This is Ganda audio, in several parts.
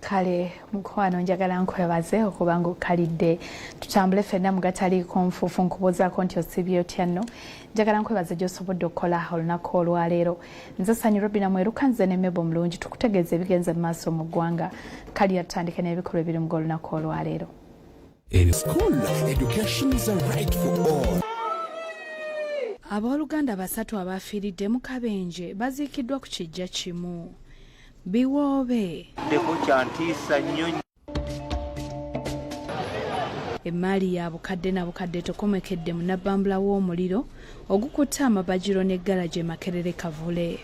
Kale mukwano njagala nkwebaze okuba ng'okkalidde tutambule ffenna mu gataliiko nfuufu nkubuuzaako nti osibye otya nno njagala nkwebaze gy'osobodde okukola olunaku olwaleero nze Sanyu Robina Mweruka nze ne Mebo Mulungi tukutegeeza ebigenze mu maaso mu ggwanga kali yatandike n'ebikolwa ebiri mu olunaku olwaleero. Abooluganda basatu abafiiridde mu kabenje baziikiddwa ku kijja kimu. Biwoobe emmaali ya bukadde na bukadde tokomekedde mu nabbambula w'omuliro ogukutte amabagiro n'eggalaje e Makerere Kavule.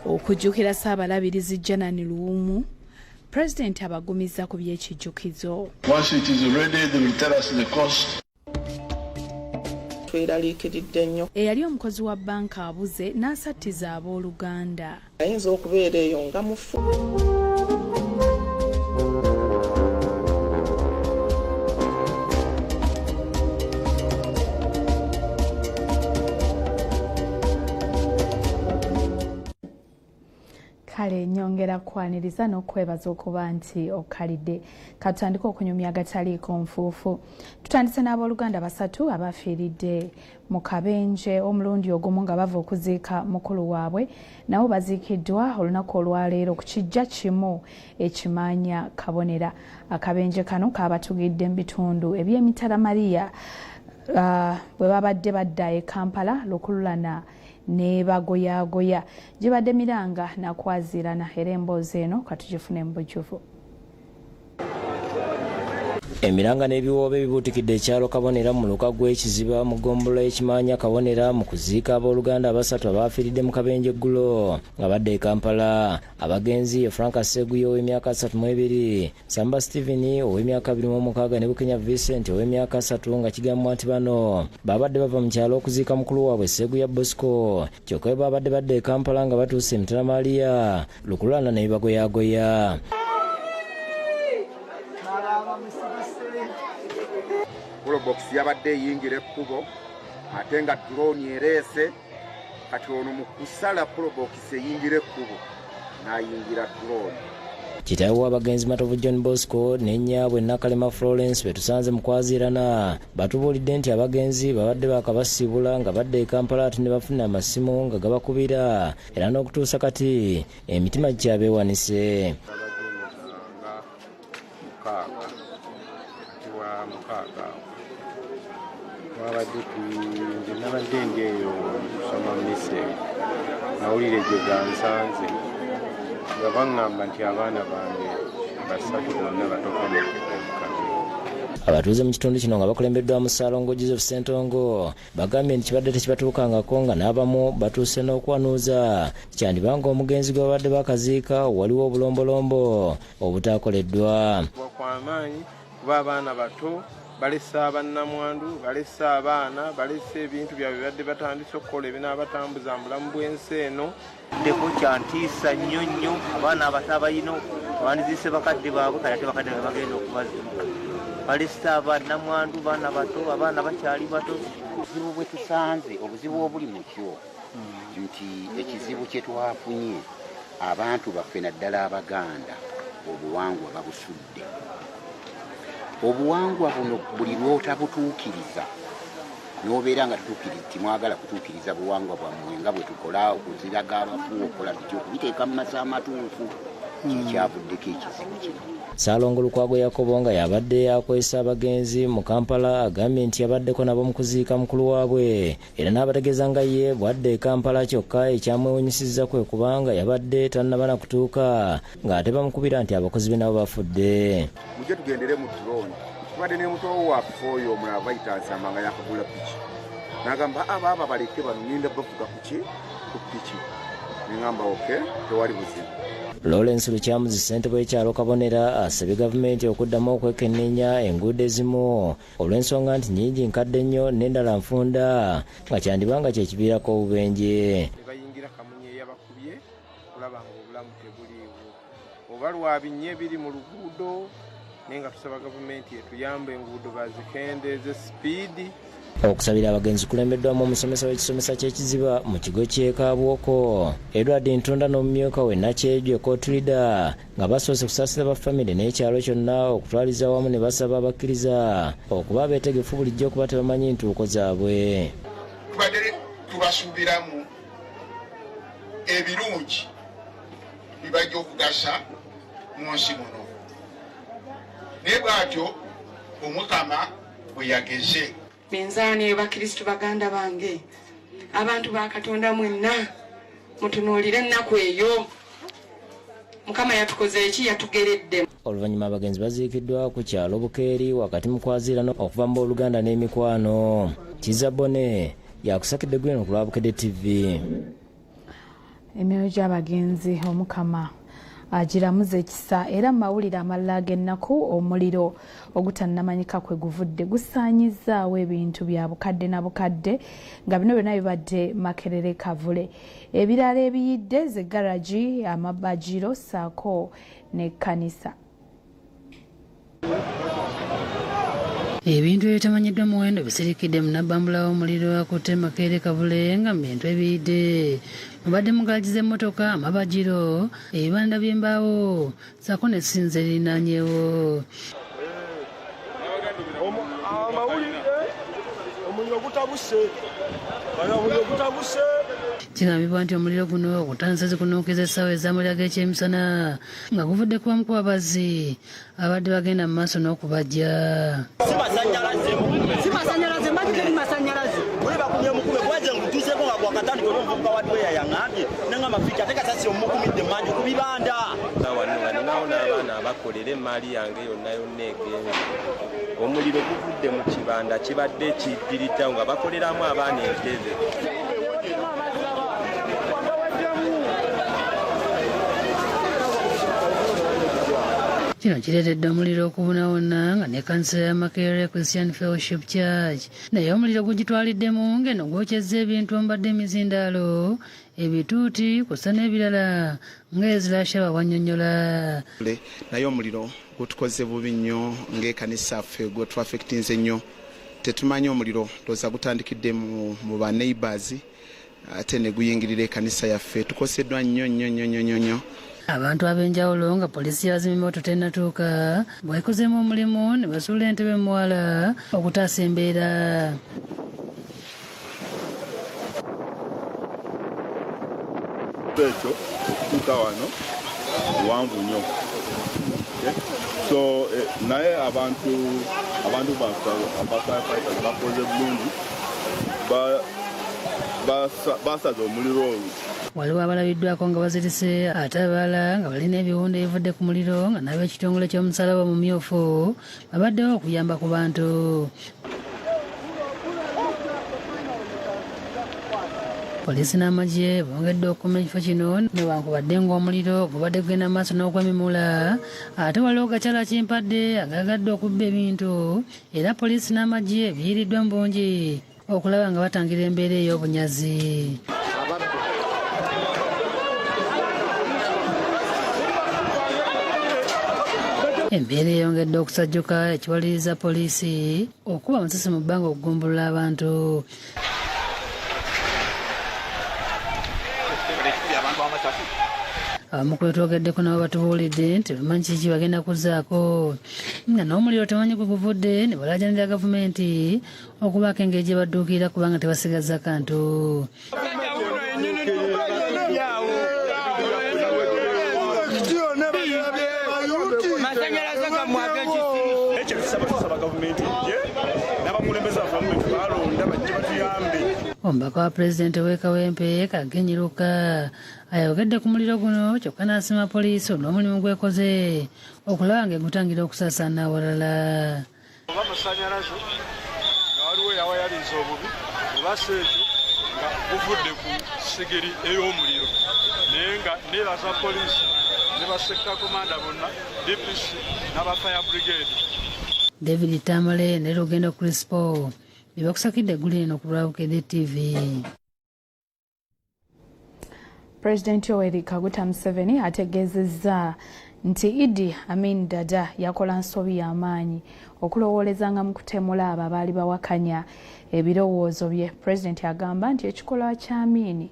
Okujjukira Ssaabalabirizi Janani Luwumu, Pulezidenti abagumiza ku by'ekijjukizo. Eyali omukozi wa bbanka abuze n'asattiza abooluganda. Ayinza okubeera eyo nga mufu. Kale nyongera kwaniriza n'okwebaza okuba nti okkalidde katandika okunyumya agataliiko nfuufu. Tutandise n'abooluganda basatu abafiiridde mu kabenje omulundi ogumu nga bava okuziika mukulu waabwe nabo baziikiddwa olunaku olwaleero ku kijja kimu ekimaanya Kabonera. Akabenje kano kaabatugidde mu bitundu eby'emitala Mariya bwe babadde badda e Kampala lukululana ne bagoyagoya gibadde miranga nakwazirana era emboozi eno katugifune mu bujjuvu. Emiranga n'ebiwoobe bibuutikidde ekyalo Kabonera mu luka gw'ekiziba mu ggombolola y'ekimaanya Kabonera mu kuziika abooluganda abasatu abafiiridde mu kabenje eggulo nga badde e Kampala. Abagenzi Frank Seguye ow'emyaka 32, Samba Stephen ow'emyaka 26 ne Bukenya Vincent ow'emyaka 3 nga kigambwa nti bano babadde bava mu kyalo okuziika mukulu waabwe Seguye Bosco kyokka babadde badde e Kampala nga batuuse emitala Mariya lukululana ne bagoyagoya. Probox yabadde eyingira ekkubo ate nga drone ereese kati ono mu kusala Probox eyingira ekkubo n'ayingira drone. Kitaawe w'abagenzi Matovu John Bosco ne nnyaabwe Nakalema Florence betusanze mu kwazirana batubuulidde nti abagenzi babadde baakabasibula nga badde e Kampala ate ne bafuna amasimu nga gabakubira era n'okutuusa kati emitima gyabeewanise. Nabadde ngeeyo nsoma mise nawulire gye gansanze nga baŋŋamba nti abaana bange basatu bonna batokomekedde mu kabenje. Abatuuze mu kitundu kino nga bakulembeddwamu Ssaalongo Joseph Ssentongo bagambye nti kibadde tekibatuukangako nga n'abamu batuuse n'okwanuuza kyandibanga omugenzi gwe babadde bakaziika waliwo obulombolombo obutaakoleddwa. Kwamaanyi kuba abaana bato balese abannamwandu balese abaana balese ebintu byabwe badde batandise okukola ebinaabatambuza mu bulamu bw'ensi eno. Deko kyantiisa nnyo nnyo abaana abato abalina abandiziise bakadde baabwe kale ate bakadde baabwe bagenda okubaziika balese abannamwandu baana bato abaana bakyali bato. Obuzibu bwe tusanze obuzibu obuli mu kyo nti ekizibu kye twafunye abantu baffe naddala Abaganda obuwangwa babusudde. Obuwangwa buno buli lw'otabutuukiriza n'obeera nga timwagala kutuukiriza buwangwa bwammwe nga bwe tukola okuziraga abafu okola tutyo okubiteeka mu masa amatuufu kyekyavuddeko ekizibu kino. Ssaalongo Lukwago Yakobo nga yabadde akwesa abagenzi mu Kampala agambye nti yabaddeko nabo mu kuziika mukulu waabwe era n'abategeeza nga ye bwadde e Kampala kyokka ekyamwewunyisizza kwe kubanga yabadde tannaba na kutuuka ng'ate bamukubira nti abakozi be nabo bafudde. Mujje tugendere mu drone tubadde ne mutowo waffe oyo omulala bayita Nsamba nga yakagula piki n'agamba aba baleke bano ninda bavuga ku piki neŋŋamba oke tewali buzibu. Lawrence Lukyamuzi ssentebe w'ekyalo Kabonera asabye gavumenti okuddamu okwekenneenya enguudo ezimu olw'ensonga nti nnyingi nkadde nnyo n'endala nfunda nga kyandibanga kyekiviirako obubenje. Bayingira kamunye eyabakubye kulaba nga obulamu tebuliiwo oba lwabinnya ebiri mu luguudo naye nga tusaba gavumenti etuyamba enguudo bazikendeeze sipiidi okusabira abagenzi kulembeddwamu omusomesa w'ekisomesa ky'ekiziba mu kigo ky'e Kaabwoko Edward Ntonda n'omumyuka we Nakyejwe Kotrida nga basoose kusaasira bafamire n'ekyalo kyonna okutwaliza awamu ne basaba abakkiriza okuba abeetegefu bulijjo okuba tebamanyi ntuuko zaabwe. Tubadde tubasuubiramu ebirungi bibajja okugasa mu nsi muno naye bw'atyo Omukama bwe yageze. Benzani bakristo baganda bange abantu ba Katonda mwenna mutunuulire ennaku eyo Mukama yatukoze eki yatugeredde. Oluvannyuma abagenzi baziikiddwa ku kyalo Bukeeri wakati mu kwaziirana okuva mu Oluganda n'emikwano. Kizabone yakusakidde gweno ku Lwabukedde TV. Emyoyo gy'abagenzi Omukama agiramuza ekisa era mawulire amalala g'ennaku omuliro ogutannamanyika kwe guvudde gusaanyizaawo ebintu bya bukadde na bukadde nga bino byonna bibadde Makerere Kavule. Ebirala ebiyidde ze garagi amabagiro saako n'ekkanisa. Ebintu ebitamanyiddwa muwendo bisirikidde mu nnabbambula w'omuliro akutte Makerere Kavule nga mu bintu ebiyidde mubadde mu galaji z'emmotoka, amabagiro, ebibanda by'embaawo saako n'essinza erinaanyeewo. Kigambibwa nti omuliro guno gutandise zikunuukiza essaawa ez'amalya g'ekyemisana nga guvudde ku bamu ku babazi abadde bagenda mu maaso n'okubajja. Si masanyalaze mbagiteri masanyalaze buli bakumye mukume kwaje ngutuuseko nga gwakatandika olw'omuvubuka wadweya yaŋŋambye nenga amafiika ate kasasi omukumidde manyi ku bibanda wano nga ninawo n'abaana abakolera emaali yange yonna yonna egenze. Omuliro guvudde mu kibanda kibadde kiyitiriddawo nga bakoleramu abaana entebe. Kino kireetedde omuliro okubunawona nga n'ekkanisa ya Makerere Christian Fellowship Church naye omuliro gugitwaliddemu ng'eno gwokyezza ebintu ombadde emizindaalo, ebituuti kussa n'ebirala ng'ezirasha bawannyonnyola. Naye omuliro gutukoze bubi nnyo ng'ekkanisa ffe gwetwafekitinze nnyo. Tetumanyi omuliro ndowooza gutandikidde mu ba neighbours ate ne guyingirira ekkanisa yaffe. Tukoseddwa nnyo. Abantu ab'enjawulo nga poliisi yazimye moto tennatuuka bwekozeemu omulimu ne basuula entebe muwala okutaasa embeera. Ekyo okutuuka wano buwanvu nnyo. So naye abantu abafirefighters bakoze bulungi basaza omuliro olwo. Waliwo abalabiddwako nga bazirise ate abalala nga balina ebiwundu ebivudde ku muliro nga n'ab'ekitongole ky'omusalaba mumyufu babaddewo okuyamba ku bantu. Poliisi n'amagye bongedde okukuuma ekifo kino newankubadde ng'omuliro gubadde kugenda maaso n'okwemimula ate waliwo gakyala kimpadde agagadde okubba ebintu era poliisi n'amagye biiriddwa mu bungi okulaba nga batangira embeera ey'obunyazi. Embeera eyongedde okusajjuka ekiwaliriza poliisi okuba amasasi mu bbanga okugumbulula abantu. Abamu kwetwogeddeko nabo batubuulidde nti bamanyi kiki bagenda kuzzaako nga n'omuliro temanyi kwe guvudde ne balaajanira gavumenti okubaako engeri gye badduukira kubanga tebasigaza kantu. Omubaka wa pulezidenti w'e Kawempe Kagenyiruka ayogedde ku muliro guno kyokka n'asima poliisi olw'omulimu gwekoze okulaba ng'egutangira okusaasaana awalala. Oba masanyalaze nga waliwo yawayaliza obubi oba seetu nga guvudde ku sigiri ey'omuliro naye nga neeraza poliisi ne basekka komanda bonna DPC n'abafire brigade. David Tamale ne Lugendo Crispo bibakusakidde eggulu eno ku Lwabukedde TV. Pulezidenti Yoweri Kaguta Museveni ategeezezza nti Idi Amin Dada yakola nsobi y'amaanyi okulowoolezanga mu kutemula abo abaali bawakanya ebirowoozo bye. Pulezidenti agamba nti ekikolwa kya Amin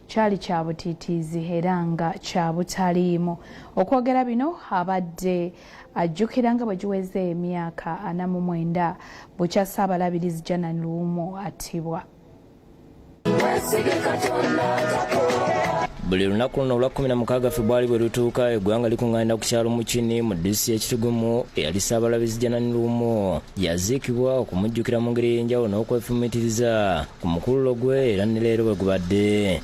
kyali kya butiitiizi era nga kya butaliimu. Okwogera bino abadde ajjukira nga bwe giweze emyaka 49 bukya Ssaabalabirizi Janan Luwum attibwa. Buli lunaku luno olwa 16 Februari bwe lutuuka eggwanga likuŋŋaanira ku kyalo Mukini mu disitulikiti y'Ekitugumu eyali Ssaabalabirizi Janan Luwum yaziikibwa okumujjukira mu ngeri y'enjawulo n'okwefumiitiriza ku mukululo gwe era ne leero bwe gubadde.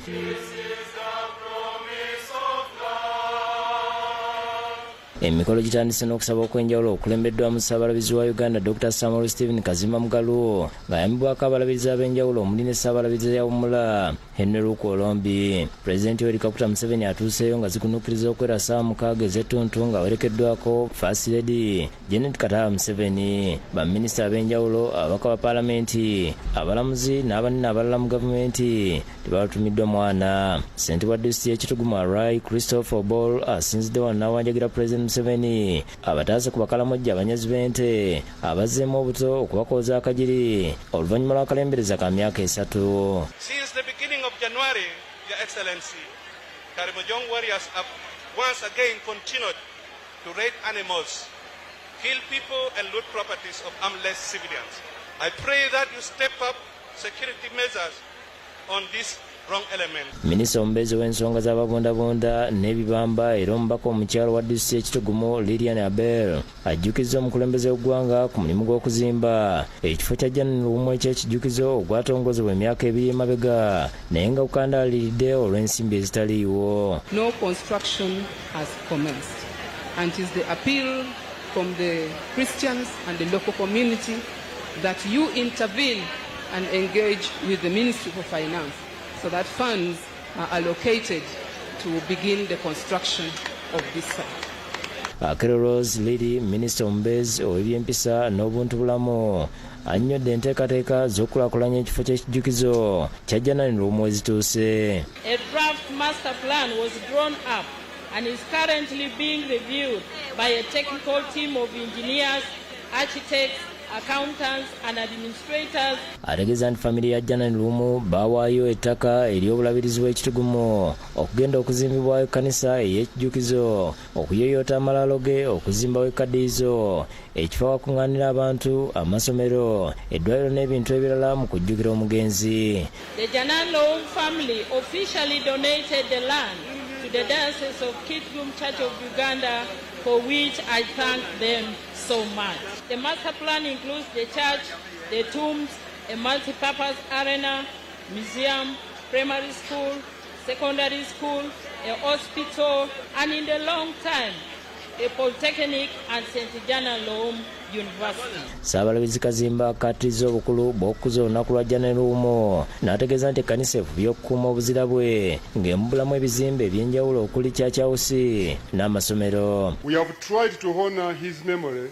Emikolo gitandise n'okusaba okw'enjawulo okulembeddwamu Ssaabalabizi wa Uganda Dr. Samuel Stephen Kazimba Mugalu ng'ayambibwako abalabirizi ab'enjawulo omuli ne Ssaabalabizi yawummula Henry Luku Olombi. Pulezidenti Yoweri Kaguta Museveni atuuseeyo nga zikunukkiriza okwera ssaawa 6 ez'ettuntu ng'awerekeddwako First Lady Janet Kataha Museveni, baminisita ab'enjawulo, ababaka ba paalamenti, abalamuzi n'abanene abalala mu gavumenti tebatumiddwa mwana. Ssentebe wa disitulikiti y'Ekitugumu Arai Christopher Obol asinzidde wano n'awanjagira Pulezidenti Museveni abataase ku bakalamojja abanyazi b'ente abazzeemu obuto okubakooza akagiri oluvannyuma lw'akalembereza ka myaka 3. Since the beginning of January, Your Excellency, Karimojong warriors have once again continued to raid animals, kill people and loot properties of armless civilians. I pray that you step up security measures on this wrong element. Minisita omubeezi w'ensonga z'ababundabunda n'ebibamba era omubaka omukyalo wa disitulikiti y'Ekitugumu Lilian Abel ajjukizza omukulembeze w'eggwanga ku mulimu gw'okuzimba ekifo kya Janan Luwum eky'ekijjukizo ogwatongozebwa emyaka 2 emabega naye nga gukandaaliridde olw'ensimbi ezitaliiwo. No construction has commenced and it is the appeal from the Christians and the local community that you intervene and engage with the Ministry for Finance so that funds are allocated to begin the construction of this site. Akero Rose Lady, Minister omubeezi ow'ebyempisa n'obuntubulamu annyodde enteekateeka z'okulaakulanya ekifo ky'ekijjukizo kya Janan Luwum ezituuse. A draft master plan was drawn up and is currently being reviewed by a technical team of engineers, architects, accountants and administrators. Ategeeza nti famire ya Janan Luwum baawaayo ettaka ery'obulabirizi bw'Ekitugumu okugenda okuzimbibwayo ekkanisa ey'ekijjukizo, okuyoyoota amalaalo ge, okuzimbawo ekkaddiyizo, ekifo awakuŋŋaanira abantu, amasomero, eddwaliro n'ebintu ebirala mu kujjukira omugenzi. The Janan Luwum family officially donated the land to the Diocese of Kitgum Church of Uganda, for which I thank them so much. The master plan includes the church, the tombs, a multi-purpose arena, museum, primary school, secondary school, a hospital, and in the long time, a polytechnic and St. Janan Luwum University. Ssaabalabizi Kazimba akkattirizza obukulu bw'okukuza olunaku lwa Janan Luwum n'ategeeza nti ekkanisa efubye okukuuma obuzira bwe ng'emubulamu ebizimbe eby'enjawulo okuli Church House n'amasomero. We have tried to honor his memory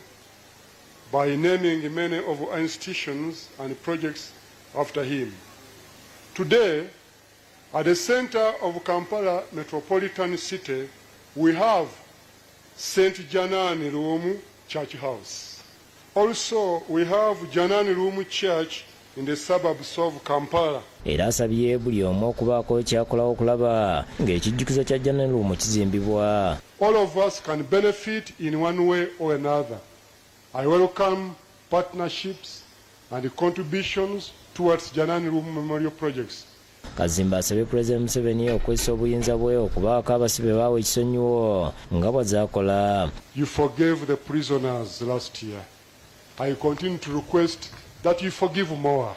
by naming many of our institutions and projects after him. Today, at the center of Kampala metropolitan city, we have St. Janan Luwum Church House. Also, we have Janan Luwum Church in the suburbs of Kampala. Era asabye buli omu okubaako kyakolawo okulaba ng'ekijjukizo kya Janan Luwum kizimbibwa. All of us can benefit in one way or another. I welcome partnerships and contributions towards Janan Luwum memorial projects. Kazimba asabye Pulezidenti Museveni okwessa obuyinza bwe okubaako abasibe baawe ekisonyiwo nga bw'azaakola. You forgave the prisoners last year. I continue to request that you forgive more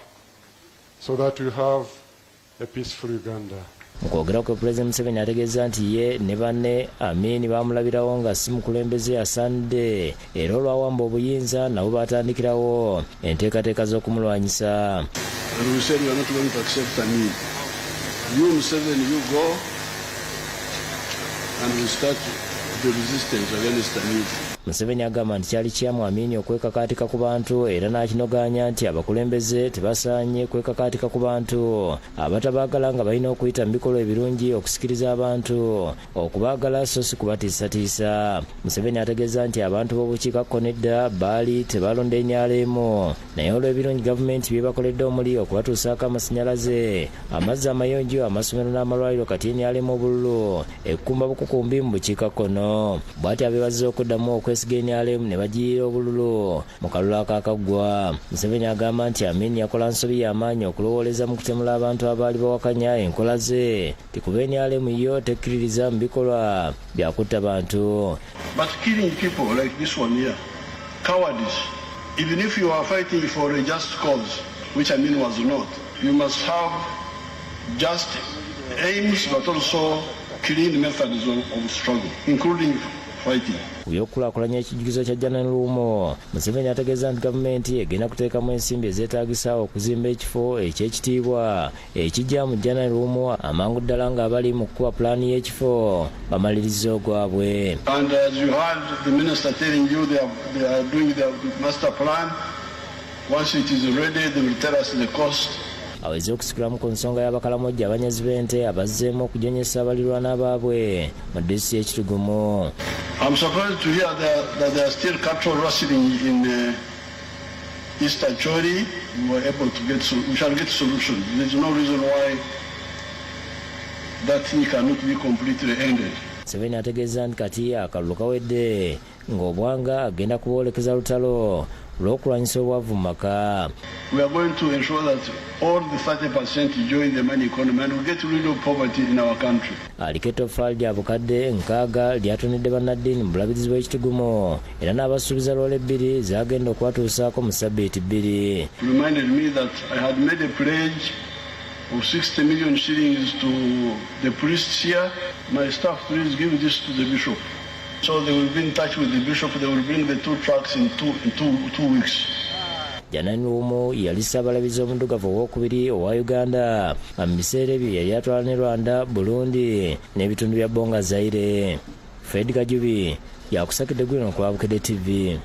so that we have a peaceful Uganda. Okwogera kwe Pulezidenti Museveni ategeeza nti ye ne banne Amin baamulabirawo nga si mukulembeze asaanidde era olwawamba obuyinza nabo baatandikirawo enteekateeka z'okumulwanyisa. And we said we are not going to accept Amin. You, Museveni, you go and we start the resistance against Amin. Museveni agamba nti kyali kyamwamini okwekakaatika ku bantu era n'akinoganya nti abakulembeze tebasaanye kwekakaatika ku bantu abatabaagala nga balina okuyita mu bikolwa ebirungi okusikiriza abantu okubaagala so si kubatiisatiisa. Museveni ategeeza nti abantu b'obukiikakkono nedda baali tebalonda enyaleemu naye olw'ebirungi gavumenti bye bakoledde omuli okubatuusaako amasannyalaze, amazzi amayonjo, amasomero n'amalwaliro kati enyaleemu obululu ekkumba bukukumbi mu bukiikakkono. Bw'ati abeebazizza okuddamu okwesiga enyaleemu ne bagiyiira obululu mu kalulu akaakaggwa. Museveni agamba nti Amin yakola nsobi y'amaanyi okulowooleza mu kutemula abantu abaali bawakanya enkola ze tikuba enyaleemu yo tekkiririza mu bikolwa bya kutta bantu. But killing people like this one here, cowardice. Even if you are fighting for a just cause, which I mean was not, you must have just aims but also clean methods of struggle, including fighting. Kuyokulaakulanya ekijukizo kya Janan Luumo, Museveni ategeeza nti gavumenti egenda kuteekamu ensimbi ezeetaagisa okuzimba ekifo eky'ekitiibwa ekijja mu Janan Luumo amangu ddala ng'abali mu kukuba pulaani y'ekifo bamaliriza ogwabwe. And as you heard the minister telling you they are doing the master plan, once it is ready they will tell us the cost. Aweze okusikiramu ku nsonga y'abakalamojja abanyazi b'ente abazzeemu okujonyesa abalirwana baabwe mu disitulikiti y'Ekitugumu. I'm surprised to hear that there are still cattle rustling in East Acholi. We shall get solutions. There's no reason why that thing cannot be completely ended. Museveni ategeeza nti kati akalulu kawedde ng'obwanga agenda kuboolekeza lutalo lw'okulwanyisa obwavu mu maka. We are going to ensure that all the 30% join the money economy and we get rid of poverty in our country. Aliketoffaali lya bukadde 6 lyatonedde bannaddiini mu bulabirizi bw'Ekitugumu era n'abasuubiza loole 2 zagenda okwatuusaako mu ssabbiiti 2. Reminded me that I had made a pledge of 60 million shillings to the priests here. My staff, please give this to the bishop. So they will be in touch with the bishop. They will bring the 2 trucks in two weeks. Janan Luumo yali Ssaabalabizi omuddugavu ow'okubiri owa Uganda mu biseera ebyo yali atwala ne Rwanda, Burundi n'ebitundu bya Bonga Zaire. Fred Kajubi yakusakidde gwino ku Bukedde TV.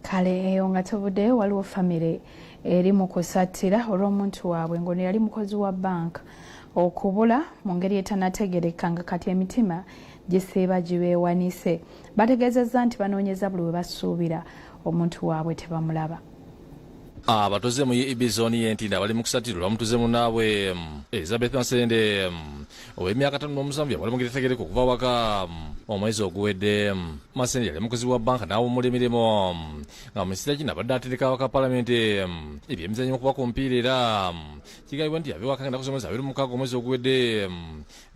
Kale eyo nga tobudde waliwo famire eri mu kusattira olw'omuntu waabwe ngono yali mukozi wa banka okubula mu ngeri etanategereka nga kati emitima gisiiba gibeewanise. Bategeezezza nti banoonyeza buli we basuubira omuntu waabwe tebamulaba. Abatoze mu Ibizoni y'Entinda bali mu kusattira olw'omutuze munnaabwe Elizabeth Masende ow'emyaka 57 yabali mu gitetegereka okuva waka omwezi oguwedde. Masende yali mukozi wa banka n'awummula emirimu nga mu misira gino abadde atereka waka palamenti ebyemizannyo okuba ku mpiira era kigambibwa nti yava ewaka ngenda kusomesa 26 omwezi oguwedde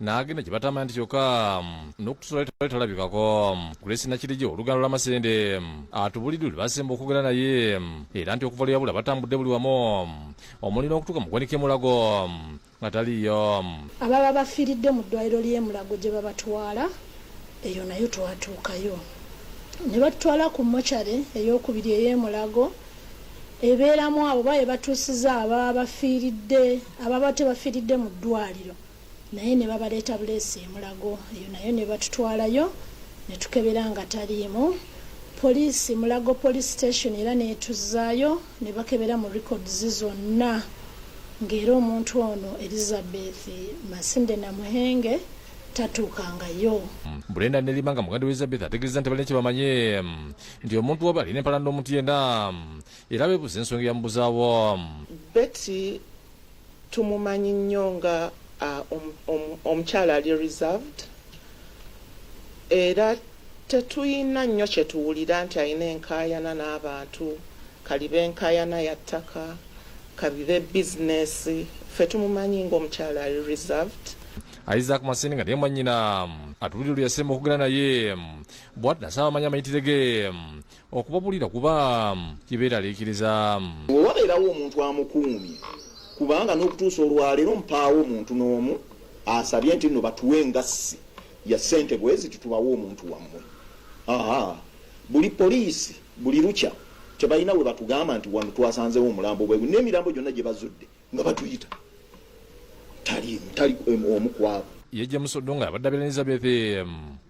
n'agenda gye batamanya nti kyokka n'okutusula talabikako. Grace Nakirigi oluganda lwa Masende atubulidde basemba okwogera naye era nti okuva luyabula batambudde buli wamu omulina okutuuka mu ggwanika Mulago nga taliyo. Ababa bafiiridde mu ddwaliro ly'e Mulago gye babatwala eyo nayo twatuukayo ne batutwala ku mochare ey'okubiri ey'e Mulago ebeeramu abo baye batuusiza ababa bafiiridde ababa tebafiiridde mu ddwaliro naye ne babaleeta buleesi e Mulago eyo nayo ne batutwalayo ne tukebera nga taliimu. Poliisi Mulago Police Station era neetuzaayo ne bakebera mu records zonna ng'era omuntu ono Elizabeth Masinde Namuhenge tatuukangayo. Brenda Nelimanga muganda wa Elizabeth ategeeza nti balina kye bamanye nti omuntu wabe alina empalana n'omuntu yenna era beebuuza ensonga eyamubuzaawo. Betty tumumanyi nnyo nga omukyala ali reserved era tetuyina nnyo kye tuwulira nti alina enkaayana n'abantu, kalibe enkaayana ya ttaka, kabibe bizinesi, ffe tumumanyi ng'omukyala ali reserved. Isaac Masinde nga naye mwannyina atulira lwe yasemba okugera naye bw'ati nasaba amanya amayitire ge okubabulira kuba kibeera aliikiriza. Wabeerawo omuntu amukuumye kubanga n'okutuusa olwaleero mpaawo omuntu n'omu asabye nti nno batuwe engassi ya ssente bwezi tutubawo omuntu wammwe. Buli poliisi buli lukya tebalina we batugamba nti wano twasanzewo omulambo bwe n'emirambo gyonna gye bazudde nga batuyita tali omukwabo. Ye James Odonga abadde abeera Elizabeth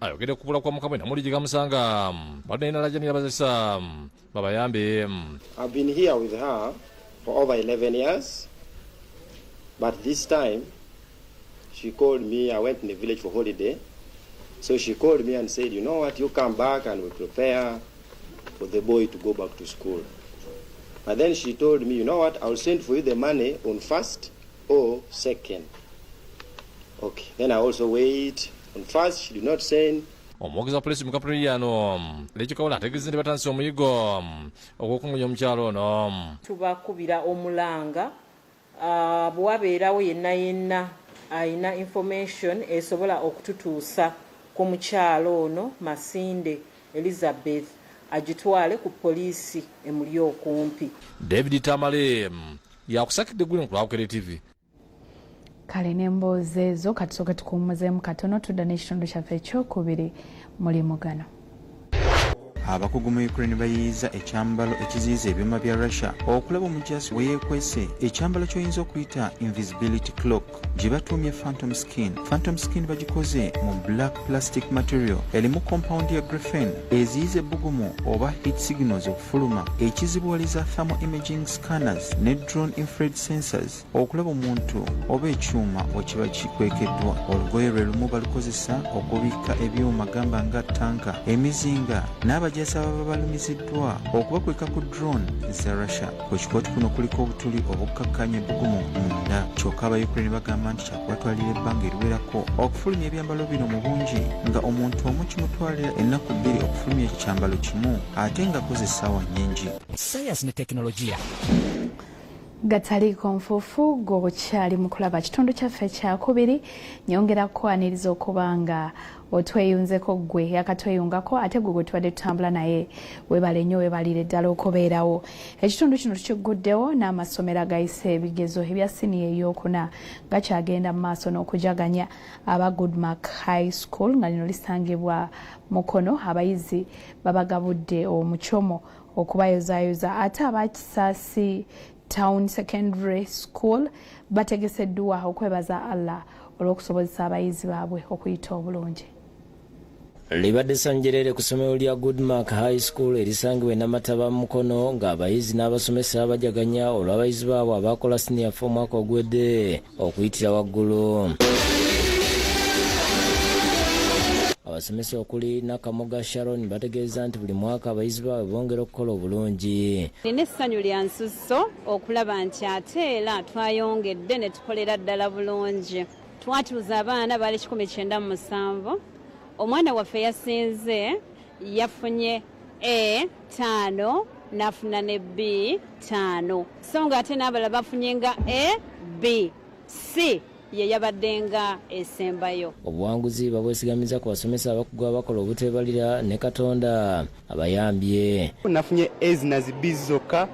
ayogedde ku kubula kwa Mukama namuli gigamusanga badde n'alajanira bazesa babayambe. I've been here with her for over 11 years, but this time she called me. I went in the village for holiday, so she called me and said, you know what, you come back and we prepare for the boy to go back to school. But then she told me, you know what, I'll send for you the money on 1st or 2nd. Okay, then I also wait on 1st. She did not send. Omwogezi wa polisi mu Kapululu ano Lekyo Kawula ategeezezza nti batandise omuyigo ogw'okungunya omukyalo ono. Tubakubira omulanga bwe wabeerawo yenna ayina information esobola okututuusa ku mukyalo ono Masinde Elizabeth agitwale ku poliisi emuli okumpi. David Tamale yakusakidde eggulu ku Lwakukere TV. Kale n'emboozi ezo katusooke tukuwummuzeemu katono tudda n'ekitundu kyaffe ekyokubiri mulimu gano. Abakugu mu Ukraine bayiiza ekyambalo ekiziyiza ebyuma bya Russia okulaba omujaasi we yeekwese ekyambalo ky'oyinza okuyita invisibility cloak gye batuumye Phantom Skin. Phantom Skin bagikoze mu black plastic material erimu compound ya graphene eziyiza ebbugumu oba heat signals okufuluma, ekizibuwaliza thermal imaging scanners ne drone infrared sensors okulaba omuntu oba ekyuma we kiba kikwekeddwa. Olugoye lwe lumu balukozesa okubikka ebyuma gamba nga tanka, emizinga n'abajaasi ababa balumiziddwa okubakweka ku drone za Russia. Ku kikooti kuno kuliko obutuli obukkakkanya ebbugumu munda, kyokka aba Ukraine bagamba nti kyakubatwalira ebbanga eriwerako okufulumya ebyambalo bino mu bungi, nga omuntu omu kimutwalira ennaku 2 okufulumya ekyambalo kimu ate ng'akoze essaawa nnyingi. Sayansi ne tekinologiya gataliiko nfuufu gwobukyali mu kulaba kitundu kyaffe ekyakubiri. Nyongera kukwaniriza okuba nga otweyunzeko gwe yakatweyungako ate gwe gwe tubadde tutambula naye webale nnyo webalire ddala okubeerawo. Ekitundu kino tukiguddewo n'amasomero agayise ebigezo ebya siniya ey'okuna gakyagenda mu maaso n'okujaganya aba Goodmark High School nga lino lisangibwa Mukono. Abayizi babagabudde omucomo okubayozaayoza ate aba Kisaasi Town Secondary School bategeseddwa okwebaza Allah olw'okusobozesa abayizi baabwe okuyita obulungi. Libadde sanjerere ku ssomero lya Goodmark High School erisangibwa e Namataba Mukono ng'abayizi n'abasomesa bajaganya olw'abayizi baabwe abakola senior form mwaka ogwedde okuyitira waggulu. Abasomesa okuli Nakamoga Sharon bategeeza nti buli mwaka abayizi baabwe bongera okukola obulungi. Nina essanyu lya nsusso okulaba nti ate era twayongedde ne tukolera ddala bulungi. Twatuuza abaana baali 197. Omwana waffe yasinze yafunye A5 n'afuna ne B5. So nga ate n'abalala bafunye nga A, B, C ye yabaddenga esembayo. Obuwanguzi babwesigamiza ku basomesa abakugu abakola obutebalira ne Katonda abayambye. Nafunye A's na B zokka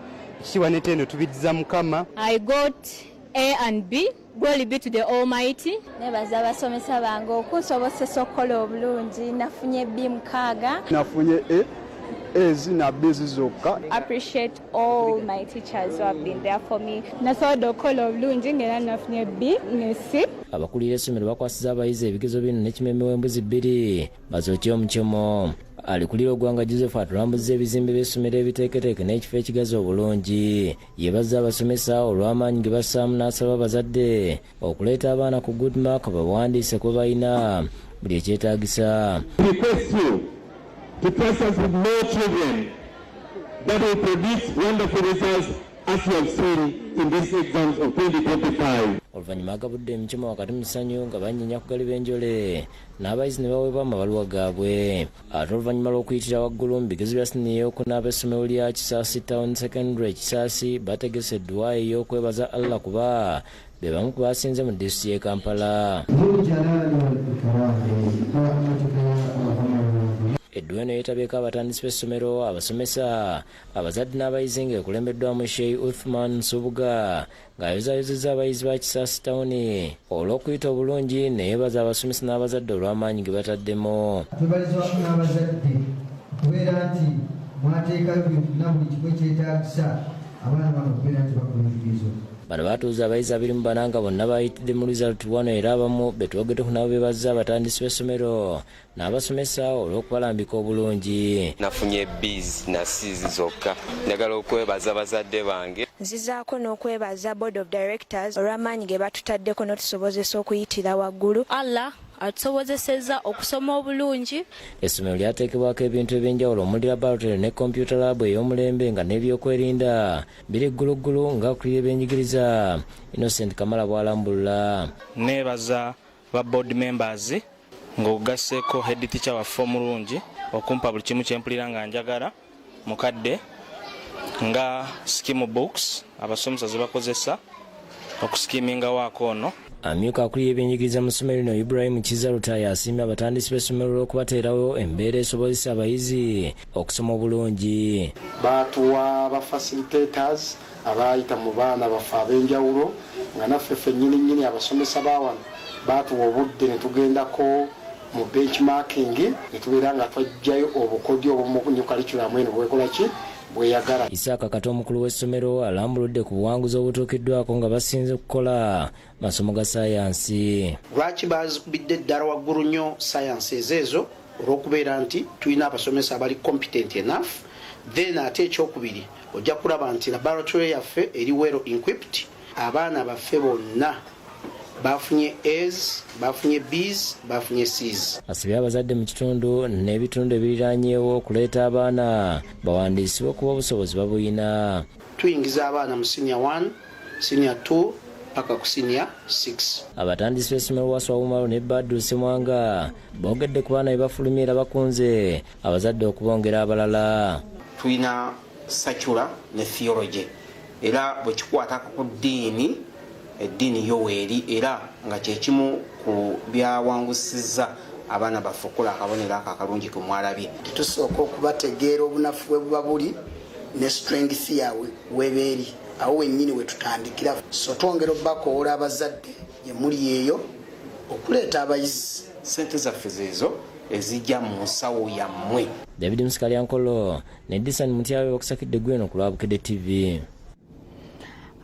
kiwa ne teno tubiddiza Mukama. I got A and B. Glory be to the Almighty. Nebaza abasomesa bange okusobozesa okukola obulungi. Nafunye B mukaaga. Nafunye A's na B zokka. Appreciate all my teachers who have been there for me. Nasobola okukola obulungi ngera nafunye B ne C. Abakulira essomero bakwasiza abayizi ebigezo bino n'ekimeme w'embuzi 2 bazookye omukyemo. Alikulira ogwanga Joseph atulambuzza ebizimbe by'essomero ebiteeketeeke n'ekifo ekigazi obulungi. Yeebazza abasomesa olw'amaanyi ge bassaamu n'asaba abazadde okuleeta abaana ku Goodmark bawandiise kwe balina buli ekyetaagisa. To trust us with more children that will produce wonderful results as you have seen in these exams of 2025. Oluvannyuma agabudde emikyemo wakati mu ssanyu nga bannyenya ku galiba enjole n'abayizi ne baweebwa amabaluwa gaabwe. Ate oluvannyuma lw'okuyitira waggulu mu bigezo bya siniya ey'okuna ab'essomero lya Kisaasi Town Secondary Kisaasi bategeseddwa ey'okwebaza Allah kuba be bamu ku basinze mu disitulikiti y'e Kampala. Eddwa eno yeetabyeko abatandisi b'essomero, abasomesa, abazadde n'abayizi ng'ekulembeddwamu Sheikh Uthman Subuga ng'ayozaayozezza abayizi ba Kisaasi Town olw'okuyita obulungi ne yeebaza abasomesa n'abazadde olw'amaanyi ge bataddemu. Twebaliza wamu n'abazadde okubeera nti mwateekayo buli kimu buli kimu ekyetaagisa abaana bano okubeera nti bakola ebigezo. bano batuuza abayizi 24 nga bonna bayitidde mu result 1 era abamu betwogeddeko nabo bebaza abatandisi b'essomero n'abasomesa olw'okubalambika obulungi. Nafunye B's na C's zokka. Njagala okwebaza bazadde bange. Nzizaako n'okwebaza Board of Directors olw'amaanyi ge batutaddeko n'otusobozesa okuyitira waggulu. Allah atusobozesezza okusoma obulungi. Essomero lyateekebwako ebintu ebyenjawulo omuli laboratory ne computer lab ey'omulembe nga n'ebyokwerinda biri gguluggulu nga kulira ebyenjigiriza. Innocent Kamala bw'alambulula. Neebaza ba board members ng'ogasseeko head teacher waffe omulungi okumpa buli kimu kyempulira nga njagala mukadde nga scheme books abasomesa ze bakozesa okuskiminga waako ono. Amyuka akulira ebyenjigiriza mu ssomero lino Ibrahim Kizalutaya asiimye abatandisi b'essomero olw'okubateerawo embeera esobozesa abayizi okusoma obulungi. Baatuwa ba facilitators abayita mu baana baffe ab'enjawulo nga naffe ffennyini abasomesa bawano baatuwa obudde ne tugendako mu benchmarking ne tubeera nga twajjayo obukodyo obumu ku new curriculum eno bwekola ki bweyagala. Isaaka Kato omukulu w'essomero alambuludde ku buwanguzi obutuukiddwako nga basinze okukola masomo ga sayansi. Lwaki bazikubidde ddala waggulu nnyo sciences ezo olw'okubeera nti tulina abasomesa abali competent enough. Then ate ekyokubiri ojja kulaba nti laboratory yaffe eri well equipped. Abaana baffe bonna bafunye A's, bafunye B's, bafunye C's. Asibye abazadde mu kitundu n'ebitundu ebiriraanyeewo okuleeta abaana bawandiisibwe kuba obusobozi babuyina. Tuyingiza abaana mu senior 1, senior 2 paka ku senior 6. Abatandisi b'essomero Waswa Umaro ne Badru Semwanga boogedde ku baana bebafulumya era bakunze abazadde okubongera abalala. Tulina secular ne theology era bwe kikwatako ku ddiini eddiini yo weeri era nga kyekimu ku byawangusizza abaana baffe okukola akabonero ako akalungi ku mwalabye. Tusooka okubategeera obunafu bwe buba buli ne strength yaabwe webeeri awo wennyini we tutandikira. So twongera obbakoola abazadde gye muli eyo okuleeta abayizi. Ssente zaffe zeezo ezijja mu nsawo yammwe. David Musikaliankolo ne Disan Mutyawe okusakidde gweno ku Lwabukedde TV.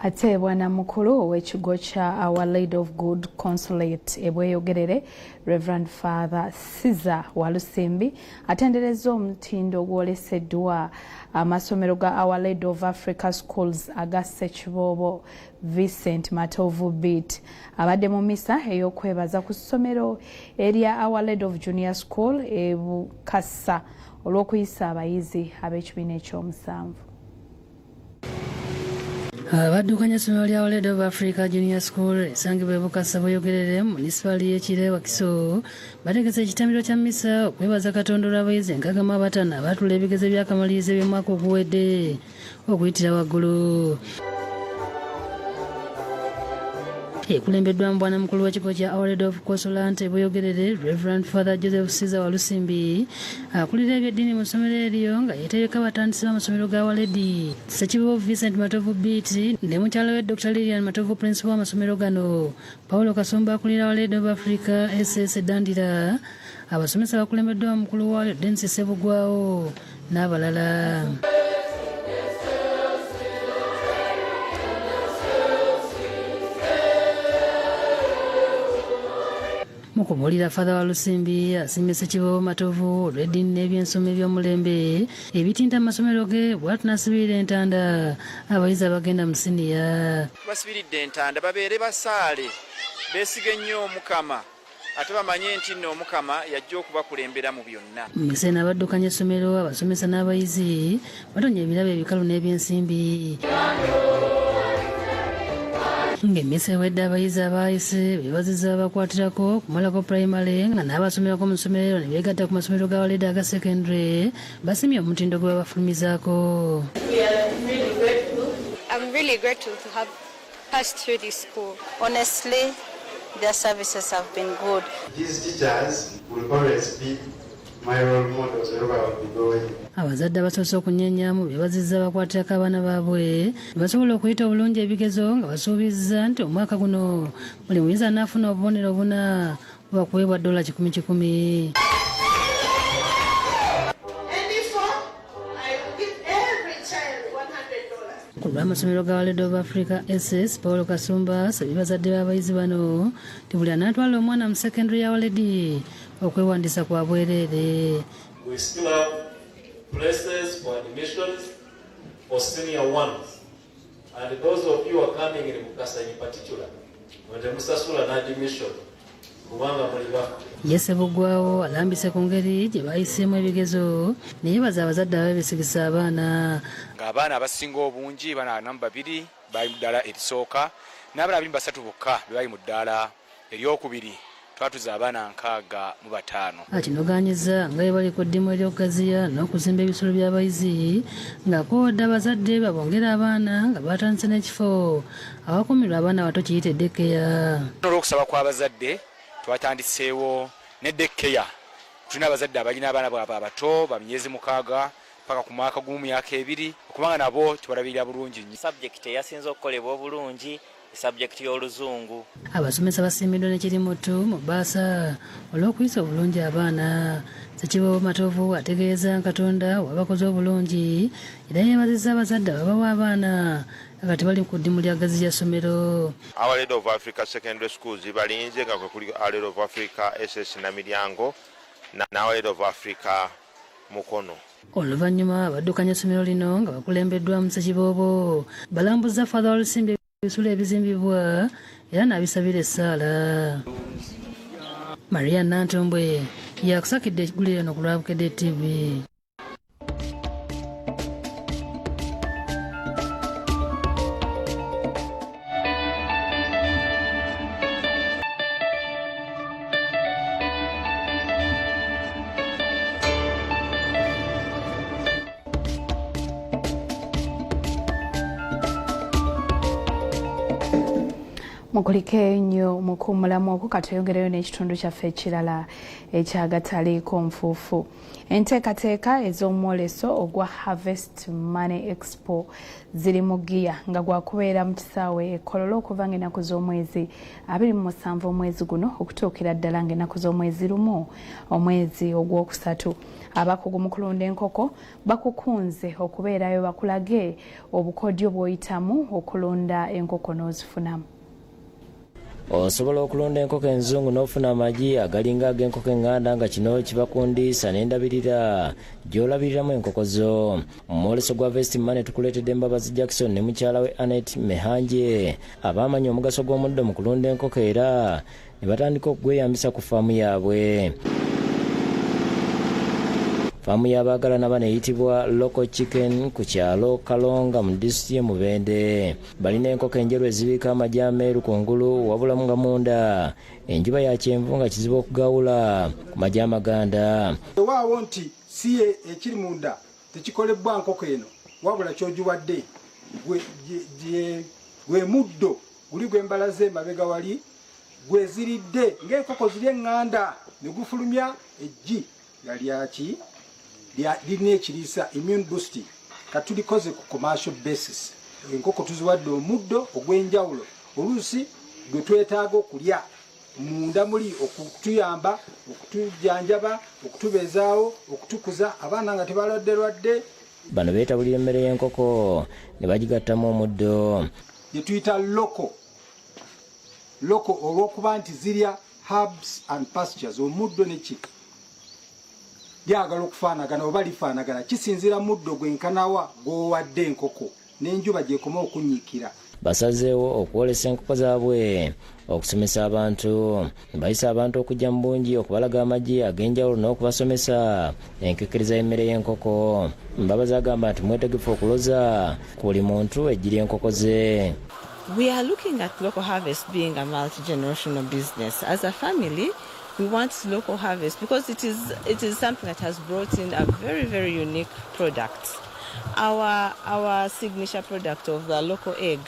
Ate bwana mukulu ow'ekigo kya Our Lady of Good Consolate ebweyogerere Reverend Father Siza Walusimbi atenderezza omutindo ogwoleseddwa amasomero ga Our Lady of Africa Schools aga Ssekiboobo Vincent Matovu Beat. Abadde mu misa ey'okwebaza ku ssomero erya Our Lady of Junior School e Bukassa olw'okuyisa abayizi ab'ekibiina ekyomusanvu. Abaddukanya essomero lya Our Lady of Africa Junior School esangibwa e Bukassa bweyogerere mu munisipali y'Ekire Wakiso bategese ekitambiro kya misa okwebaza Katonda olw'abayizi 65 abaatula ebigezo by'akamalirizo by'omwaka oguwedde okuyitira waggulu. Ekulembeddwa mu bwana mukulu w'ekigo kya Our Lady of Consolate bweyogerere Reverend Father Joseph Siza Walusimbi akulira ebyeddiini mu ssomero eryo nga yeetegeka abatandisi b'amasomero ga Our Lady Ssekiboobo Vincent Matovu Beat ne mukyala we Dr. Lilian Matovu principal w'amasomero gano Paulo Kasumba akulira Our Lady of Africa SS Dandira abasomesa bakulembeddwa mukulu waayo Densi Sebugwawo n'abalala. Mukubuulira Father Walusimbi asiimye Ssekiboobo Matovu olw'eddiini n'ebyensoma eby'omulembe ebitinta amasomero ge bw'atunasibirira entanda abayizi abagenda mu siniya. Basibiridde entanda babeere basaale beesige nnyo Omukama ate bamanye nti nno Omukama yajja okubakulembera mu byonna. Mu misa eno abaddukanya essomero abasomesa n'abayizi batonya ebirabo ebikalu n'ebyensimbi. Ng'emmisa ewedde abayizi abaayise beebazizza abakwatirako kumalako primary nga n'abasomerako mu ssomero ne beegatta ku masomero ga Our Lady aga secondary basimye omutindo gwe babafulumizaako. I'm really grateful to have passed through this school. Honestly, their services have been good. These teachers will always be my role models wherever I will be going. Abazadde abasoose okunyeenyaamu beebazizza bakwatirako abaana baabwe basobola okuyita obulungi ebigezo nga basuubizza nti omwaka guno buli muyizi anaafuna obubonero buna bwakuweebwa $100. ku lw'amasomero ga World of Africa SS Paul Kasumba asabye bazadde b'abayizi bano nti buli anaatwala omwana mu secondary ya Waledi okwewandiisa kwa bwereere. We still have places for admissions for senior ones, and those of you who are coming in Mukasa in particular, when the Musasula na admission, kubanga muli baffe. Yese Bugwawo alambise ku ngeri gye bayiseemu ebigezo naye baza abazadde ababesigisa abaana. Ng'abaana abasinga obungi bana namba 2 bali mu ddala erisooka n'abalala 23 bokka bali mu ddala eryokubiri. Twatuza abaana 65. Akinoganyiza nga bali ku ddimu ery'okugaziya n'okuzimba ebisolo by'abayizi ng'akooda abazadde babongera abaana nga batandise n'ekifo awakumirwa abaana bato kiyite daycare. Olw'okusaba kw'abazadde twatandiseewo ne daycare. Tulina abazadde abalina abaana bwabwe abato ba myezi 6 paka ku mwaka gumu myaka 2 okubanga nabo tubalabirira bulungi. Subject eyasinze okukolebwa obulungi subject y'oluzungu. Abasomesa basiimiddwa n'ekirimutu mu bbaasa olw'okuyisa obulungi abaana. Ssekiboobo Matovu ategeeza Katonda wabakoze obulungi era yeebazizza abazadde ababawa abaana nga tebali ku ddimu lya gazi ya ssomero. World of Africa Secondary Schools balinze nga kwe kuli World of Africa SS Namiryango na World of Africa Mukono. Oluvannyuma baddukanya essomero lino nga bakulembeddwamu Ssekiboobo balambuza Father Olusimbi ebisulo ebizimbibwa era n'abisabira essaala. Maria Nantombwe yakusakidde eggulire eno ku Lwabukedde TV. Mukulike nnyo mukuumulamu okukatuyongereyo n'ekitundu kyaffe ekirala ekyagataliiko nfuufu. Enteekateeka ez'omwoleso ogwa Harvest Money Expo ziri mu giya nga gwakubeera mu kisaawe Kololo okuva ng'ennaku z'omwezi 27 omwezi guno okutuukira ddala ng'ennaku z'omwezi 1 omwezi ogwokusatu. Abakugu mu kulunda enkoko bakukunze okubeerayo bakulage obukodyo bw'oyitamu okulunda enkoko n'ozifunamu. Osobola okulunda enkoko enzungu n'ofuna amagi agalinga ag'enkoko eŋŋanda nga kino kibakundiisa n'endabirira gy'olabiriramu enkoko zo. Mu mwoleso gwa Harvest Money tukuleetedde Mbabazi Jackson ne mukyala we Annette Mehanje abaamanya omugaso gw'omuddo mu kulunda enkoko era ne batandika okugweyambisa ku faamu yaabwe. Faamu y'abaagalana bano eyitibwa Local Chicken ku kyalo Kalonga mu disitulikiti y'e Mubende. Balina enkoko enjeru ezibiika amagi ameeru kungulu wabula nga munda enjuba ya kyenvu nga kizibu okugawula ku magi amaganda. Waawo nti si ekiri munda tekikolebwa nkoko eno wabula kyogiwadde gwe muddo guli gw'embalaze emabega wali gweziridde ng'enkoko ziri eŋŋanda ne gufulumya eggi yalyaki lirina ekiriisa immune boosting katulikoze ku commercial basis. Enkoko tuziwadde omuddo ogw'enjawulo oluusi gwe twetaaga okulya munda muli okutuyamba okutujjanjaba okutubeezaawo okutukuza abaana nga tebalwadde. Bano beetabulira emmere y'enkoko ne bagigattamu omuddo gye tuyita loko olw'okuba nti zirya herbs and pastures omuddo nekika lyagala okufaanagana oba lifaanagana kisinzira muddo gwenkanawa gw'owadde enkoko n'enjuba gyekoma okunyiikira. Basazeewo okwolesa enkoko zaabwe okusomesa abantu. Bayisa abantu okujja mu bungi okubalaga amagi ag'enjawulo n'okubasomesa enkekereza y'emmere y'enkoko. Mbabazi agamba nti mwetegefu okuloza ku buli muntu ejjira enkoko ze. We are looking at Local Harvest being a multi-generational business. As a family, we want Local Harvest because it is something that has brought in a very, very unique product. Our signature product of the local egg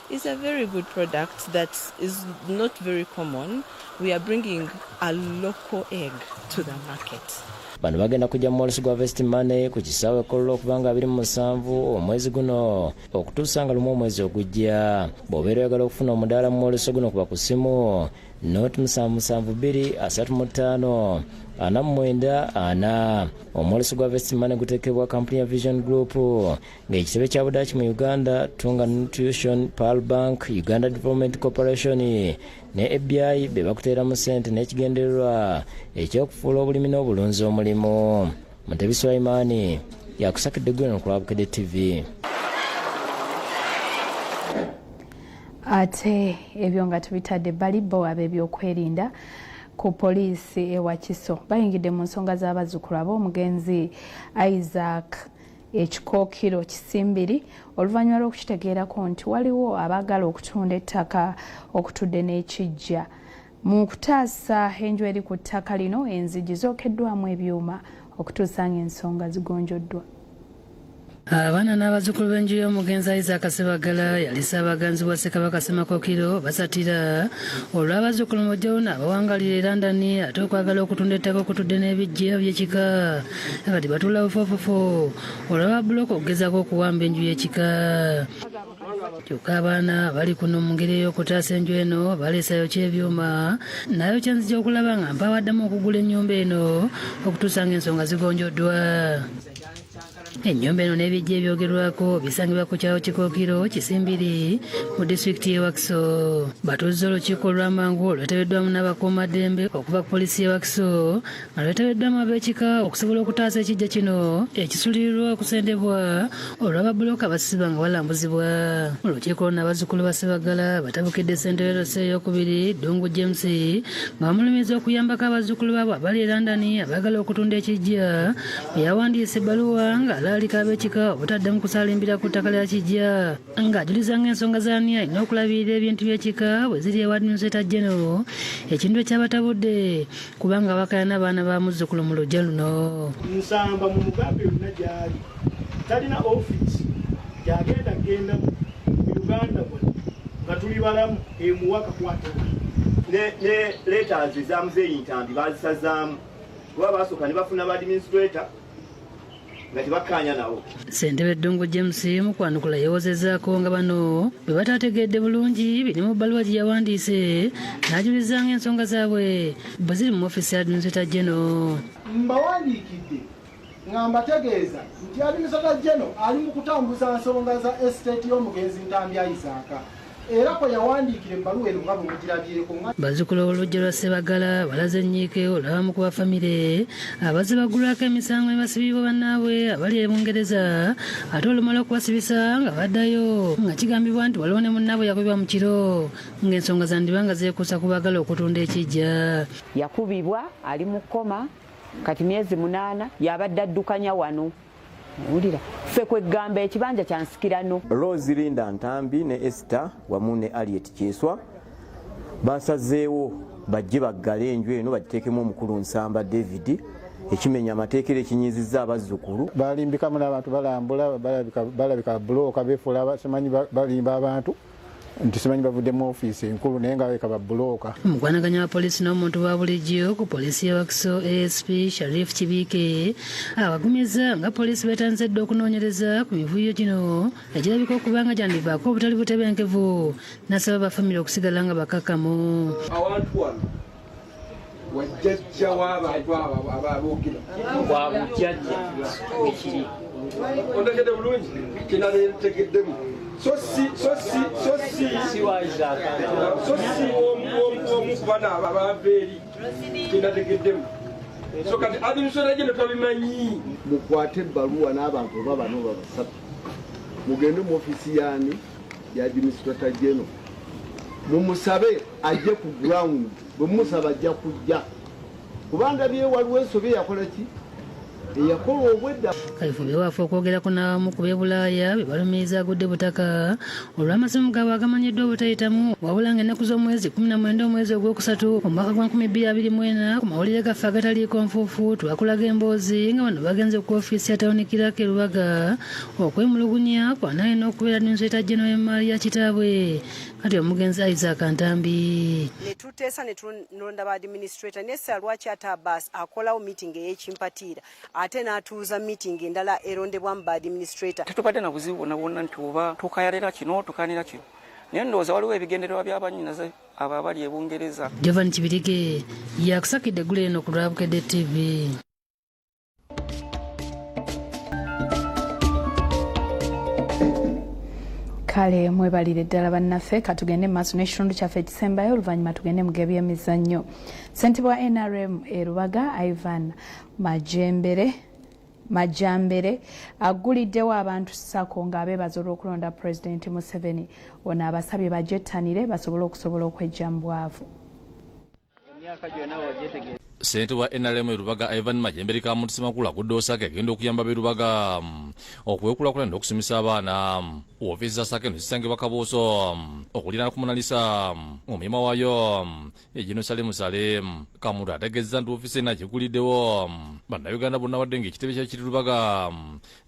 is a very good product that is not very common. We are bringing a local egg to the market. Bano bagenda kujja mu mwoleso gwa Harvest Money ku kisaawe Kololo okuva nga 27 omwezi guno okutuusa nga lumu omwezi ogujja. Bw'obeera oyagala okufuna omudaala mu mwoleso guno kuba ku ssimu not 77235 49 omwoleso gwa vestimane gutekebwa kampuni ya Vision Group ng'ekitebe kya budaaki mu Uganda Tunga Nutrition, Pearl Bank, Uganda Development Corporation ne ABI be bakuteeramu ssente n'ekigendererwa ekyokufuula obulimi n'obulunzi omulimu. Mutebi Swaimani yakusakidde gweno ku Lwabukedde TV. Ate ebyo nga tubitadde bali bo ab'ebyokwerinda ku poliisi e Wakiso bayingidde mu nsonga z'abazzukulu ab'omugenzi Isaac Ekikookiro Kisimbiri oluvannyuma lw'okukitegeerako nti waliwo abaagala okutunda ettaka okutudde n'ekijja. Mu kutaasa enju eri ku ttaka lino enzigi zookeddwamu ebyuma okutuusa ng'ensonga zigonjoddwa. Abaana n'abazzukulu b'enju y'omugenzi Isaac Sebagala yali Ssaabaganzi wa Ssekabaka Ssemakookiro basatira olw'abazzukulu mu Jawuna abawangalira e London ate okwagala okutunda ettaka okutudde n'ebijja by'ekika kati batuula bufofofo olw'aba bulooka okugezaako okuwamba enju y'ekika. Kyokka abaana bali kuno mu ngeri ey'okutaasa enju eno baleesayo ky'ebyuma nayo kyenzija okulaba nga mpawaddamu okugula ennyumba eno okutuusa ng'ensonga zigonjoddwa. Ennyumba eno n'ebijja ebyogerwako bisangibwa ku kyalo Kikookiro Kisimbiri mu disitulikiti y'e Wakiso. Batuuzza olukiiko olw'amangu olwetebeddwamu n'abakuumaddembe okuva ku poliisi y'e Wakiso nga lwetebeddwamu ab'ekika okusobola okutaasa ekijja kino ekisulirirwa okusendebwa olw'ababulooka abasiba nga balambuzibwa. Olukiiko luno abazzukulu ba Sebagala batabukidde ssentebe Rosse eyokubiri Dungu James nga bamulumiza okuyambako abazzukulu baabwe abali e London abaagala okutunda ekijja bwe yawandiisa ebbaluwa nga alaalika ab'ekika obutaddamu kusaalimbira ku ttaka lya kijja ng'ajuliza ng'ensonga z'ani alina okulabirira ebintu by'ekika bwe ziri ewa Administrator General ekintu ekyabatabudde kubanga bakayana abaana ba muzzukulu mu luggya luno. Nsamba mu mugambe yonna gy'ali talina ofiisi gy'agenda mu Uganda nga tuli balamu emuwaka kwata ne letters ez'amuzeeyi Ntambi bazisazaamu kuba basooka ne bafuna ba administrator Ssentebe Dungu James mu kwanukula yeewozezaako nga bano bwe bataategedde bulungi biri mu bbaluwa gye yawandiise n'ajuliza ng'ensonga zaabwe bwe ziri mu ofiisi ya Administrator General. Mbawandiikidde nga mbategeeza nti Administrator General ali mu kutambuza nsonga za estate y'omugenzi Ntambi Isaac era ko yawandiikira ebbaluwa eno nga bwe mugirabyeko. Bazzukulu b'olujja lwa Sebagala balaze ennyiike olw'abamu ku bafamire abazze baggulwako emisango ne basibibwa bannaabwe abali e Bungereza ate olumala okubasibisa nga baddayo nga kigambibwa nti waliwo ne munnaabwe yakubibwa mu kiro ng'ensonga zandiba nga zeekuusa ku baagala okutunda ekijja. Yakubibwa ali mu kkoma kati myezi 8 yabadde addukanya wano. Ulira ffe kwegamba ekibanja kyansikirano. Rose Linda Ntambi ne Esther wamu ne Aliet Kyeswa basazeewo bajje baggale enju eno bagiteekemu omukulu Nsamba David ekimenya amateekero ekinyizizza abazzukulu. Balimbikamu n'abantu balambula balabika bulooka beefuula simanyi balimba abantu nti simanyi bavudde mu ofiisi enkulu naye nga beka babulooka. Omukwanaganya wa poliisi n'omuntu wa bulijjo ku poliisi y'e Wakiso ASP Sharif Kibiike abagumiza nga poliisi betandise dda okunoonyereza ku mivuyo gino egirabika okuba nga gyandivaako obutali butebenkevu n'asaba bafamire okusigala nga bakakamu. Awantu wano wajjajja w'abantu abo ababoogera wa bujjajja ekiri ondagedde bulungi kinaletegeddemu sosi omukubana ababeeri kinategeddemu so kati Administrator General tabimanyi. Mukwate ebbaluwa n'abantu oba bano babasatu mugende mu ofiisi yaani ya Administrator General mumusabe ajje ku ground bwe musaba ajja kujja kubanga byewaliwo ensobi yakola ki eyakola obwedda. Kaifube waafe okwogerako n'abamu ku b'Ebulaaya be balumiriza agudde butaka olw'amasimu gaabwe agamanyiddwa obutayitamu wabula ng'ennaku z'omwezi 19 omwezi ogwokusatu omwaka gwa 2024 ku mawulire gaffe agataliiko nfuufu twakulaga emboozi nga bano bagenze ku ofiisi ya Tawuni Kiraka e Lubaga okwemulugunya kwanalina okubeera Administrator General y'emmaali ya kitaabwe kati omugenzi Isaac Ntambi. Ne tuteesa ne tulonda ba administrator nessa lwaki ate Abbas akolawo meeting ey'ekimpatiira ate n'atuuza meeting endala erondebwamu ba administrator. Tetubadde na buzibu bwonna nti oba tukayalira kino tukanira kino naye ndowooza waliwo ebigendererwa by'abanyinaze abo abali e Bungereza. Jovan Kibirige yakusakidde eggulu eno ku Lwabukedde TV. Kale mwebalire ddala bannaffe katugende maaso n'ekitundu kyaffe ekisembayo oluvannyuma tugende mu by'emizannyo. Ssentebe wa NRM e Rubaga Ivan Majambere aguliddewo abantu ssako ng'abeebaza olw'okulonda Pulezidenti Museveni. Ono abasabye bajettanire basobole okwejja mu bwavu. Ssentebe wa NRM e Rubaga Ivan Majambere Kamuntisi Makulu agudde Osaka agenda okuyamba be Rubaga okwekulaakulana n'okusomesa abaana. Ofiisi za Saka eno zisangibwa Kabuuso okuliraana ku Monalisa omuyima waayo Jerusalemu Sale. Kamuntu ategeezezza nti ofiisi eno agiguliddewo bannayuganda bonna wadde ng'ekitebe kya kiri Rubaga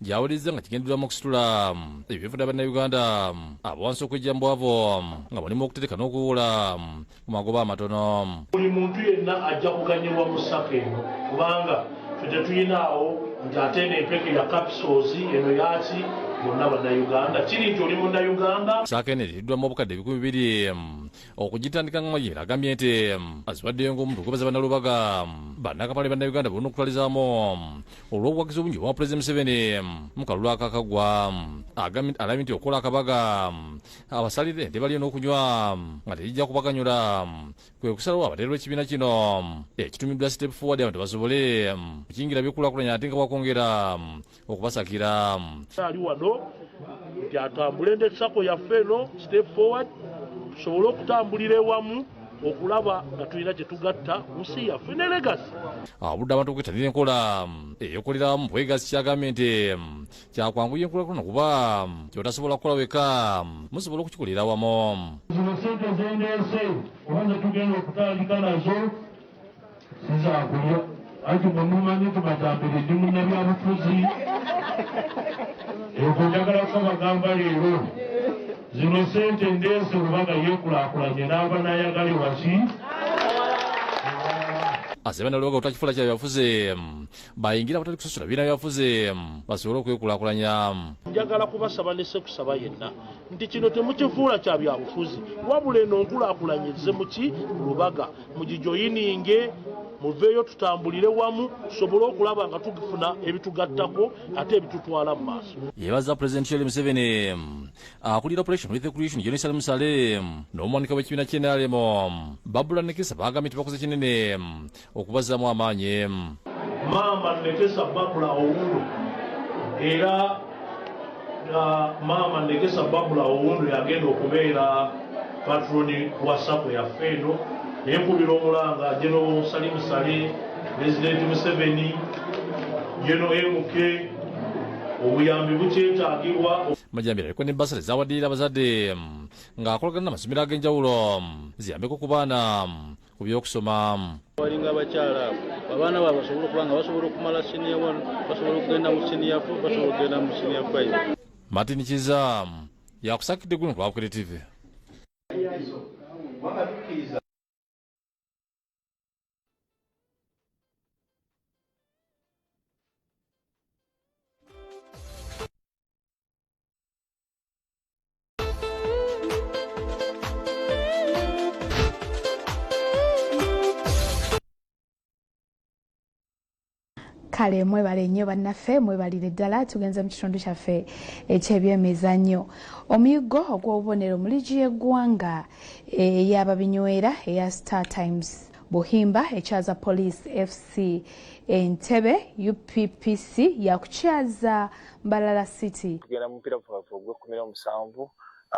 gyawuliriza nga kigendererwamu okusitula ebifunda bannayuganda abawansi okwejja mu bwavu nga mulimu okutereka n'okuwula ku magoba amatono. Buli muntu yenna ajja kuganyirwa mu Saka eno kubanga ffe tetuyinaawo nti ate n'empeke ya capsules eno yaki bonna bannayuganda kiri nti oli munnayuganda. Saka eno eriddwamu obukadde 200 okugitandika nga yeeragambye nti aziwaddeyo ng'omuntu okwebaza bannalubaga bannakapale bannayuganda bonna okutwalizaamu olw'obuwagizi obungi obwa Pulezidenti Museveni mu kalulu akakagwa. Alabye nti okukola akabaga abasalire ente baliyo n'okunywa nga tejijja kubaganyula kwe kusalawo abateerwa ekibiina kino ekitumiddwa Step Forward abantu basobole okuyingira by'okulaakulanya ate nga bwakwongera okubasakira. Ali wano nti atambule ne Sako yaffe eno Step Forward tusobole okutambulira ewamu okulaba nga tulina kye tugatta mu nsi yaffe ne legacy. Abudde abantu okwettanira enkola eyokolera mu bwegasi kyagambye nti kyakwanguya enkulaakulana kuba kyotasobola kukola weka musobola okukikolera awamu. Zino ssente zendeese oba ze tugenda okutandika nazo sizaakulya anti mwemumanyi tumajambere ndi munnabyabufuzi ekyo njagala kubagamba leero zino ssente ndeese Rubaga yeekulaakulanye n'aba n'ayagale waki. Asebe Nalubaga otakifula kya byafuze bayingira batali kusasula bina byafuze basobole okwekulaakulanya. Njagala kubasaba ne sekusaba yenna nti kino temukifuula kya byabufuzi wabula eno nkulaakulanyirize muki Rubaga mugijoyininge muveeyo tutambulire wamu tusobole okulaba nga tugifuna ebitugattako ate ebitutwala mu maaso. Yebaza Pulezidenti Yoweri Museveni akulira Operation with the Creation Jerusalem Sale n'omuwanika w'ekibiina ky'NRM Babula Nekesa bagambye nti bakoze kinene okubazaamu amaanyi. Maama Nekesa Babula Owundu era Maama Nekesa Babula Owundu yagenda okubeera patroni wa Sako yaffe eno enkubira omulanga General Salim Sale President Museveni General MK obuyambi bukyetaagibwa. Majambere aliko ne basale zawaddirira abazadde ng'akolagana n'amasomero ag'enjawulo ziyambeko ku baana ku by'okusoma. Walinga abakyala abaana baabwe basobola okuba nga basobola okumala senior 1 basobola okugenda mu senior 4 basobola okugenda mu senior 5. Martin Kiza yakusakidde guno ku Lwabukedde TV. Kale mwebale nnyo bannaffe mwebalire ddala tugenze mu kitundu kyaffe eky'ebyemizannyo. Omuyiggo ogw'obubonero mu liigi y'eggwanga ey'ababinywera eya Star Times Buhimba ekyaza Police FC Entebbe UPPC yakukyaza Mbalala City. Tugenda mu mupiira ogw'e17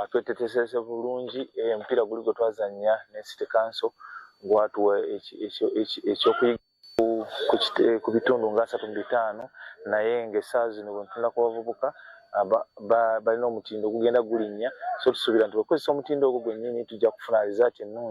tweteteesese bulungi omupiira guli gwe twazannya ne City Council gwatuwa ekyokuyiga ku bitundu nga 3 mu 5 naye ng'essaawa zino bwe ntunula ku bavubuka balina omutindo ogugenda gulinnya so tusuubira nti bwekozesa omutindo ogwo gwennyini tujja kufuna rizaati ennungi.